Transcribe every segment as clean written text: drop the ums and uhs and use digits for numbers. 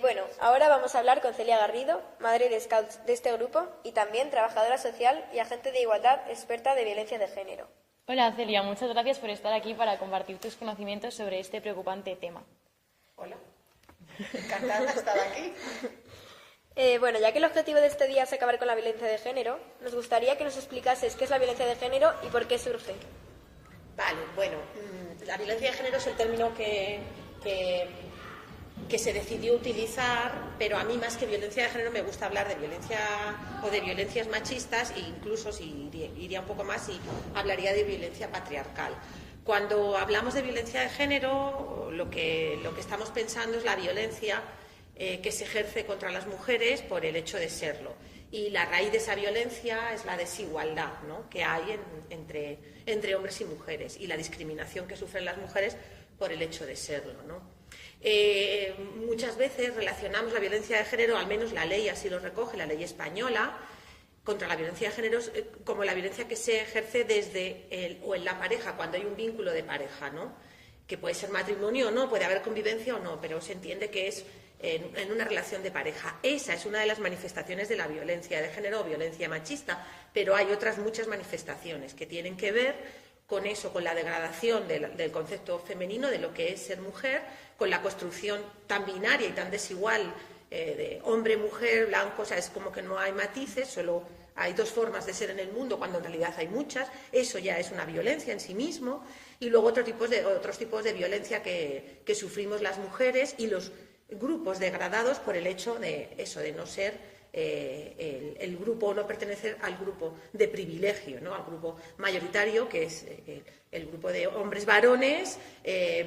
Bueno, ahora vamos a hablar con Celia Garrido, madre de Scouts de este grupo y también trabajadora social y agente de igualdad experta de violencia de género. Hola Celia, muchas gracias por estar aquí para compartir tus conocimientos sobre este preocupante tema. Hola, encantada de estar aquí. Bueno, ya que el objetivo de este día es acabar con la violencia de género, nos gustaría que nos explicases qué es la violencia de género y por qué surge. Vale, bueno, la violencia de género es el término que se decidió utilizar, pero a mí más que violencia de género me gusta hablar de violencia o de violencias machistas e incluso si iría un poco más y hablaría de violencia patriarcal. Cuando hablamos de violencia de género, lo que estamos pensando es la violencia que se ejerce contra las mujeres por el hecho de serlo. Y la raíz de esa violencia es la desigualdad, ¿no?, que hay entre hombres y mujeres y la discriminación que sufren las mujeres por el hecho de serlo, ¿no? Muchas veces relacionamos la violencia de género, al menos la ley así lo recoge, la ley española, contra la violencia de género como la violencia que se ejerce desde o en la pareja, cuando hay un vínculo de pareja, ¿no?, que puede ser matrimonio o no, puede haber convivencia o no, pero se entiende que es en una relación de pareja. Esa es una de las manifestaciones de la violencia de género o violencia machista, pero hay otras muchas manifestaciones que tienen que ver con eso, con la degradación del concepto femenino, de lo que es ser mujer, con la construcción tan binaria y tan desigual de hombre, mujer, blanco, o sea, es como que no hay matices, solo hay dos formas de ser en el mundo, cuando en realidad hay muchas. Eso ya es una violencia en sí mismo. Y luego otros tipos de violencia que sufrimos las mujeres y los grupos degradados por el hecho de eso, de no ser el grupo o no pertenecer al grupo de privilegio, ¿no?, al grupo mayoritario, que es el grupo de hombres varones,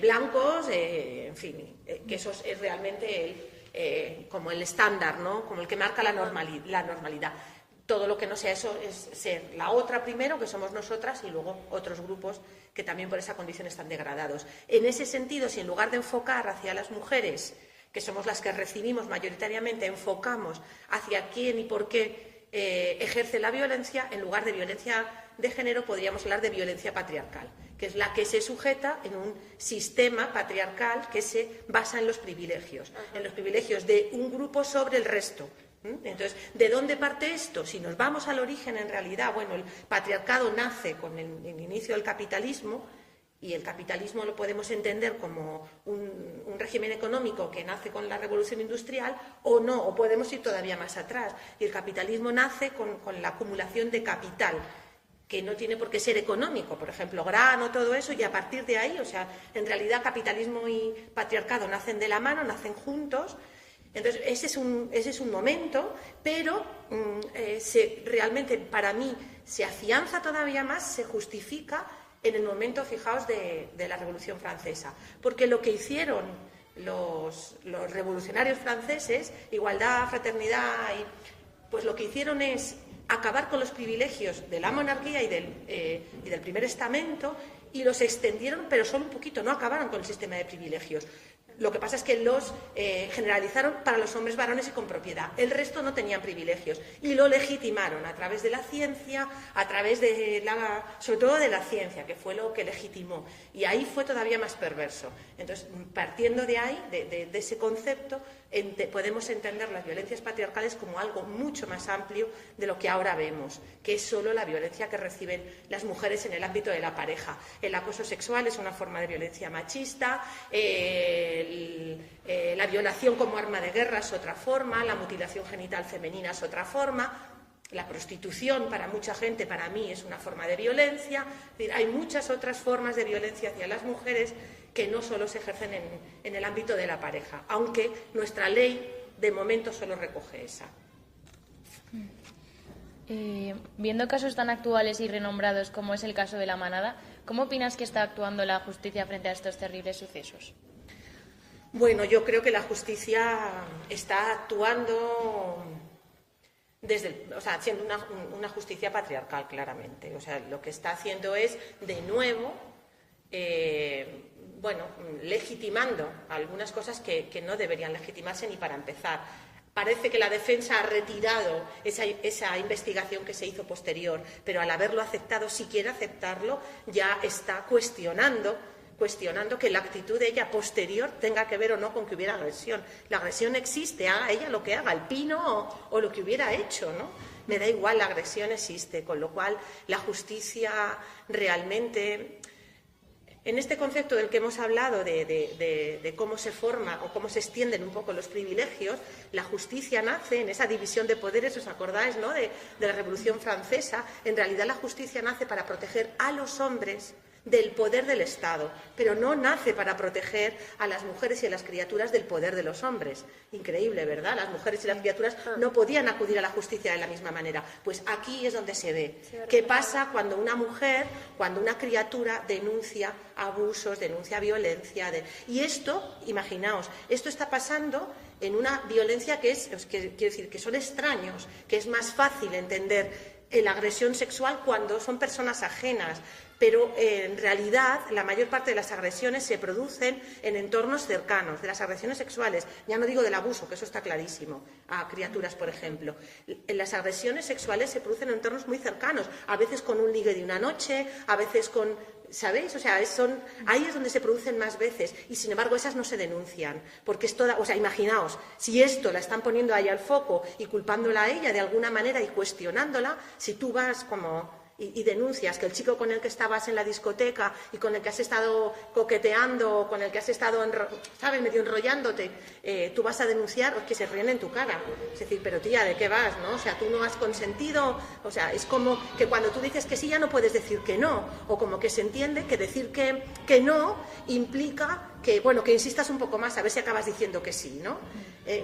blancos, en fin, que eso es realmente como el estándar, ¿no?, como el que marca la normalidad. Todo lo que no sea eso es ser la otra primero, que somos nosotras, y luego otros grupos que también por esa condición están degradados. En ese sentido, si en lugar de enfocar hacia las mujeres, que somos las que recibimos mayoritariamente, enfocamos hacia quién y por qué ejerce la violencia, en lugar de violencia de género podríamos hablar de violencia patriarcal, que es la que se sujeta en un sistema patriarcal que se basa en los privilegios de un grupo sobre el resto. Entonces, ¿de dónde parte esto? Si nos vamos al origen, en realidad, bueno, el patriarcado nace con el inicio del capitalismo, y el capitalismo lo podemos entender como un régimen económico que nace con la revolución industrial, o no, o podemos ir todavía más atrás. Y el capitalismo nace con la acumulación de capital, que no tiene por qué ser económico, por ejemplo, grano, todo eso, y a partir de ahí, o sea, en realidad capitalismo y patriarcado nacen de la mano, nacen juntos. Entonces, ese es un momento, pero realmente para mí se afianza todavía más, se justifica en el momento, fijaos, de la Revolución Francesa. Porque lo que hicieron los revolucionarios franceses, igualdad, fraternidad, pues lo que hicieron es acabar con los privilegios de la monarquía y del primer estamento, y los extendieron, pero solo un poquito, no acabaron con el sistema de privilegios. Lo que pasa es que los generalizaron para los hombres varones y con propiedad. El resto no tenían privilegios y lo legitimaron a través de la ciencia, a través sobre todo de la ciencia, que fue lo que legitimó. Y ahí fue todavía más perverso. Entonces, partiendo de ahí, de ese concepto, podemos entender las violencias patriarcales como algo mucho más amplio de lo que ahora vemos, que es solo la violencia que reciben las mujeres en el ámbito de la pareja. El acoso sexual es una forma de violencia machista, la violación como arma de guerra es otra forma, la mutilación genital femenina es otra forma, la prostitución para mucha gente, para mí, es una forma de violencia. Es decir, hay muchas otras formas de violencia hacia las mujeres que no solo se ejercen en el ámbito de la pareja, aunque nuestra ley de momento solo recoge esa. Viendo casos tan actuales y renombrados como es el caso de La Manada, ¿cómo opinas que está actuando la justicia frente a estos terribles sucesos? Bueno, yo creo que la justicia está actuando siendo una justicia patriarcal, claramente. O sea, lo que está haciendo es, de nuevo, legitimando algunas cosas que no deberían legitimarse ni para empezar. Parece que la defensa ha retirado esa investigación que se hizo posterior, pero al haberlo aceptado, si quiere aceptarlo, ya está cuestionando cuestionando que la actitud de ella posterior tenga que ver o no con que hubiera agresión. La agresión existe, haga ella lo que haga, el pino o lo que hubiera hecho, ¿no? Me da igual, la agresión existe, con lo cual la justicia realmente, en este concepto del que hemos hablado de cómo se forma o cómo se extienden un poco los privilegios, la justicia nace en esa división de poderes, ¿os acordáis, no?, de la Revolución Francesa? En realidad la justicia nace para proteger a los hombres del poder del Estado, pero no nace para proteger a las mujeres y a las criaturas del poder de los hombres. Increíble, ¿verdad? Las mujeres y las criaturas no podían acudir a la justicia de la misma manera. Pues aquí es donde se ve qué pasa cuando una mujer, cuando una criatura denuncia abusos, denuncia violencia. Y esto, imaginaos, esto está pasando en una violencia que es, quiero decir, que son extraños, que es más fácil entender la agresión sexual cuando son personas ajenas, pero en realidad la mayor parte de las agresiones se producen en entornos cercanos, de las agresiones sexuales, ya no digo del abuso, que eso está clarísimo, a criaturas, por ejemplo. Las agresiones sexuales se producen en entornos muy cercanos, a veces con un ligue de una noche, a veces con... ¿Sabéis? O sea, ahí es donde se producen más veces y, sin embargo, esas no se denuncian, porque es toda... O sea, imaginaos, si esto la están poniendo ahí al foco y culpándola a ella de alguna manera y cuestionándola, si tú vas como... Y denuncias que el chico con el que estabas en la discoteca y con el que has estado coqueteando, con el que has estado, ¿sabes?, medio enrollándote, tú vas a denunciar, o que se ríen en tu cara. Es decir, pero tía, ¿de qué vas, no? O sea, tú no has consentido, o sea, es como que cuando tú dices que sí ya no puedes decir que no, o como que se entiende que decir que no implica que, bueno, que insistas un poco más a ver si acabas diciendo que sí, ¿no?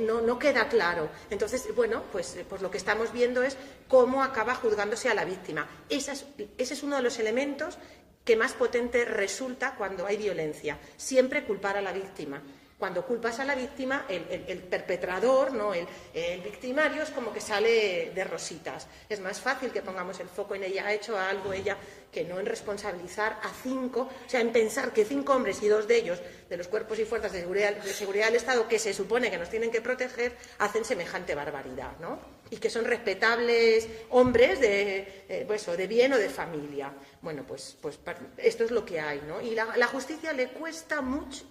No queda claro. Entonces, bueno, pues lo que estamos viendo es cómo acaba juzgándose a la víctima. Ese es uno de los elementos que más potente resulta cuando hay violencia. Siempre culpar a la víctima. Cuando culpas a la víctima, el perpetrador, ¿no?, el victimario, es como que sale de rositas. Es más fácil que pongamos el foco en ella, ha hecho algo ella, que no en responsabilizar a 5, o sea, en pensar que 5 hombres y 2 de ellos, de los cuerpos y fuerzas de seguridad del Estado, que se supone que nos tienen que proteger, hacen semejante barbaridad, ¿no? Y que son respetables hombres de bien o de familia. Bueno, pues esto es lo que hay, ¿no? Y la justicia le cuesta mucho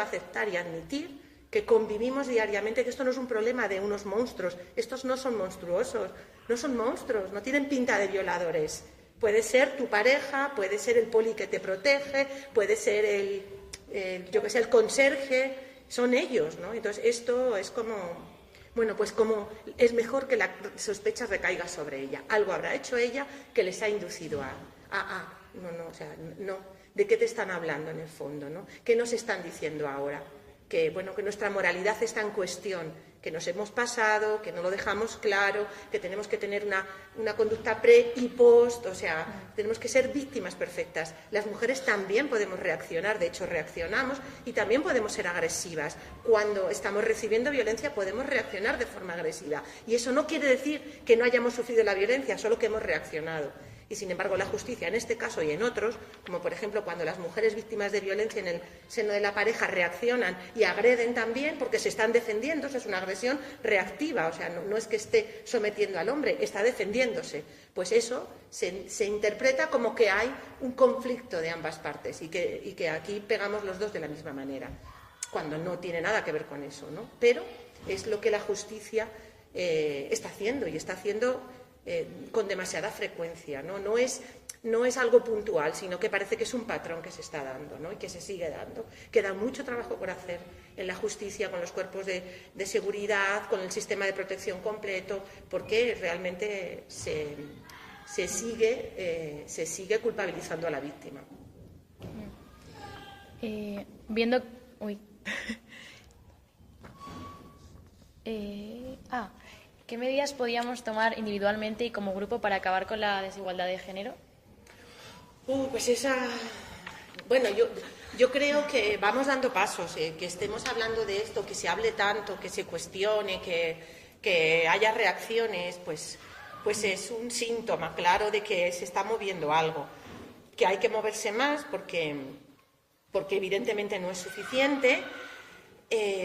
aceptar y admitir que convivimos diariamente, que esto no es un problema de unos monstruos, estos no son monstruosos, no son monstruos, no tienen pinta de violadores. Puede ser tu pareja, puede ser el poli que te protege, puede ser el conserje, son ellos, ¿no? Entonces esto es como, bueno, pues como es mejor que la sospecha recaiga sobre ella. Algo habrá hecho ella que les ha inducido no. ¿De qué te están hablando en el fondo, no? ¿Qué nos están diciendo ahora? Que, bueno, que nuestra moralidad está en cuestión, que nos hemos pasado, que no lo dejamos claro, que tenemos que tener una conducta pre y post, o sea, tenemos que ser víctimas perfectas. Las mujeres también podemos reaccionar, de hecho reaccionamos, y también podemos ser agresivas. Cuando estamos recibiendo violencia podemos reaccionar de forma agresiva. Y eso no quiere decir que no hayamos sufrido la violencia, solo que hemos reaccionado. Y, sin embargo, la justicia, en este caso y en otros, como por ejemplo cuando las mujeres víctimas de violencia en el seno de la pareja reaccionan y agreden también porque se están defendiendo, eso es una agresión reactiva, o sea, no es que esté sometiendo al hombre, está defendiéndose. Pues eso se interpreta como que hay un conflicto de ambas partes y que aquí pegamos los dos de la misma manera, cuando no tiene nada que ver con eso, ¿no? Pero es lo que la justicia está haciendo y está haciendo con demasiada frecuencia, ¿no? No es algo puntual, sino que parece que es un patrón que se está dando, ¿no? Y que se sigue dando. Queda mucho trabajo por hacer en la justicia, con los cuerpos de seguridad, con el sistema de protección completo, porque realmente se sigue culpabilizando a la víctima. Viendo... ¿Qué medidas podíamos tomar individualmente y como grupo para acabar con la desigualdad de género? Pues esa... Bueno, yo creo que vamos dando pasos, que estemos hablando de esto, que se hable tanto, que se cuestione, que haya reacciones, pues es un síntoma claro de que se está moviendo algo, que hay que moverse más porque evidentemente no es suficiente,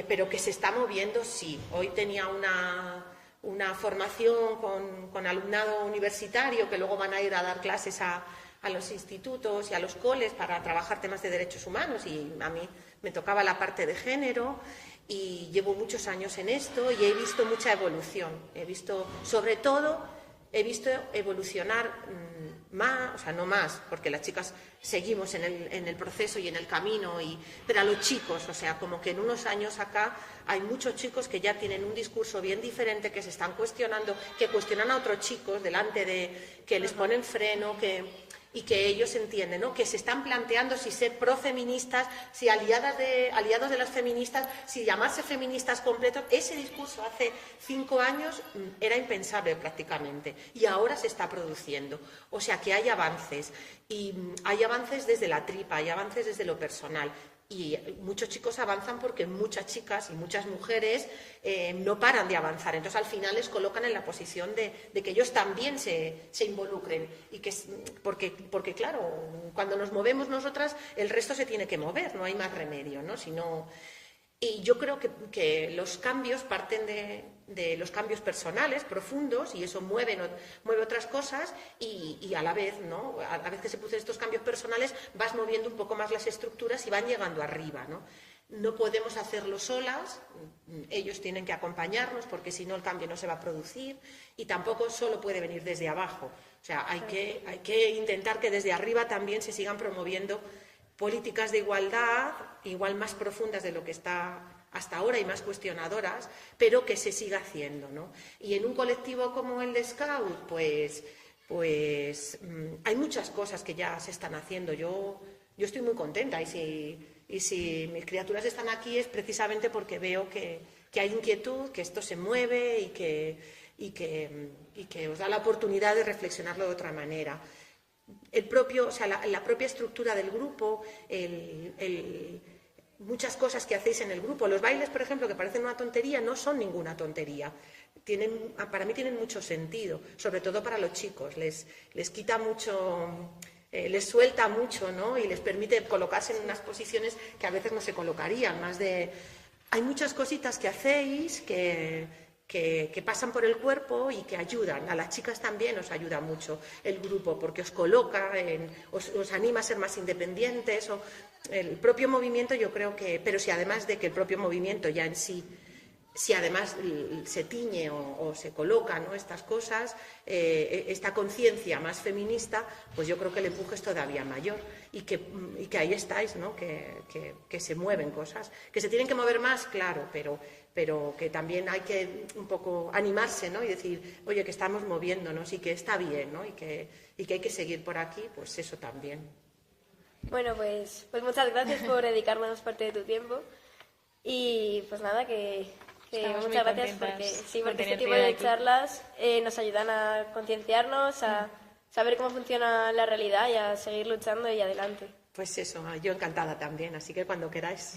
pero que se está moviendo, sí. Hoy tenía una formación con alumnado universitario que luego van a ir a dar clases a a los institutos y a los coles para trabajar temas de derechos humanos, y a mí me tocaba la parte de género, y llevo muchos años en esto y he visto mucha evolución. He visto, sobre todo, evolucionar más, o sea, no más, porque las chicas seguimos en el proceso y en el camino, pero a los chicos, o sea, como que en unos años acá hay muchos chicos que ya tienen un discurso bien diferente, que se están cuestionando, que cuestionan a otros chicos delante de, que les ponen freno, y que ellos entienden, ¿no?, que se están planteando si ser profeministas, si aliados de las feministas, si llamarse feministas completos. Ese discurso hace 5 años era impensable prácticamente, y ahora se está produciendo. O sea que hay avances, y hay avances desde la tripa, hay avances desde lo personal. Y muchos chicos avanzan porque muchas chicas y muchas mujeres no paran de avanzar. Entonces, al final les colocan en la posición de que ellos también se involucren. Porque, claro, cuando nos movemos nosotras, el resto se tiene que mover, no hay más remedio, ¿no? Y yo creo que los cambios parten de los cambios personales profundos, y eso mueve otras cosas, y a la vez, ¿no?, a la vez que se producen estos cambios personales, vas moviendo un poco más las estructuras y van llegando arriba, ¿no? No podemos hacerlo solas, ellos tienen que acompañarnos, porque si no el cambio no se va a producir, y tampoco solo puede venir desde abajo. O sea, hay que intentar que desde arriba también se sigan promoviendo políticas de igualdad, igual más profundas de lo que está hasta ahora y más cuestionadoras, pero que se siga haciendo, ¿no? Y en un colectivo como el de Scout, pues hay muchas cosas que ya se están haciendo. Yo estoy muy contenta, y si mis criaturas están aquí es precisamente porque veo que hay inquietud, que esto se mueve y que os da la oportunidad de reflexionarlo de otra manera. La propia estructura del grupo, muchas cosas que hacéis en el grupo. Los bailes, por ejemplo, que parecen una tontería, no son ninguna tontería. Para mí tienen mucho sentido, sobre todo para los chicos. Les quita mucho, les suelta mucho, ¿no? Y les permite colocarse en unas posiciones que a veces no se colocarían. Hay muchas cositas que hacéis que pasan por el cuerpo y que ayudan. A las chicas también os ayuda mucho el grupo, porque os coloca, os anima a ser más independientes. El propio movimiento, yo creo que, pero si además de que el propio movimiento ya en sí, si además se tiñe o se coloca, ¿no?, estas cosas, esta conciencia más feminista, pues yo creo que el empuje es todavía mayor, y que ahí estáis, ¿no?, que se mueven cosas, que se tienen que mover más, claro, pero que también hay que un poco animarse, ¿no?, y decir, oye, que estamos moviéndonos y que está bien, ¿no?, y que hay que seguir por aquí, pues eso también. Bueno, pues muchas gracias por dedicarnos parte de tu tiempo, y pues nada, que muchas gracias porque este tipo de charlas nos ayudan a concienciarnos, a saber cómo funciona la realidad y a seguir luchando y adelante. Pues eso, yo encantada también, así que cuando queráis.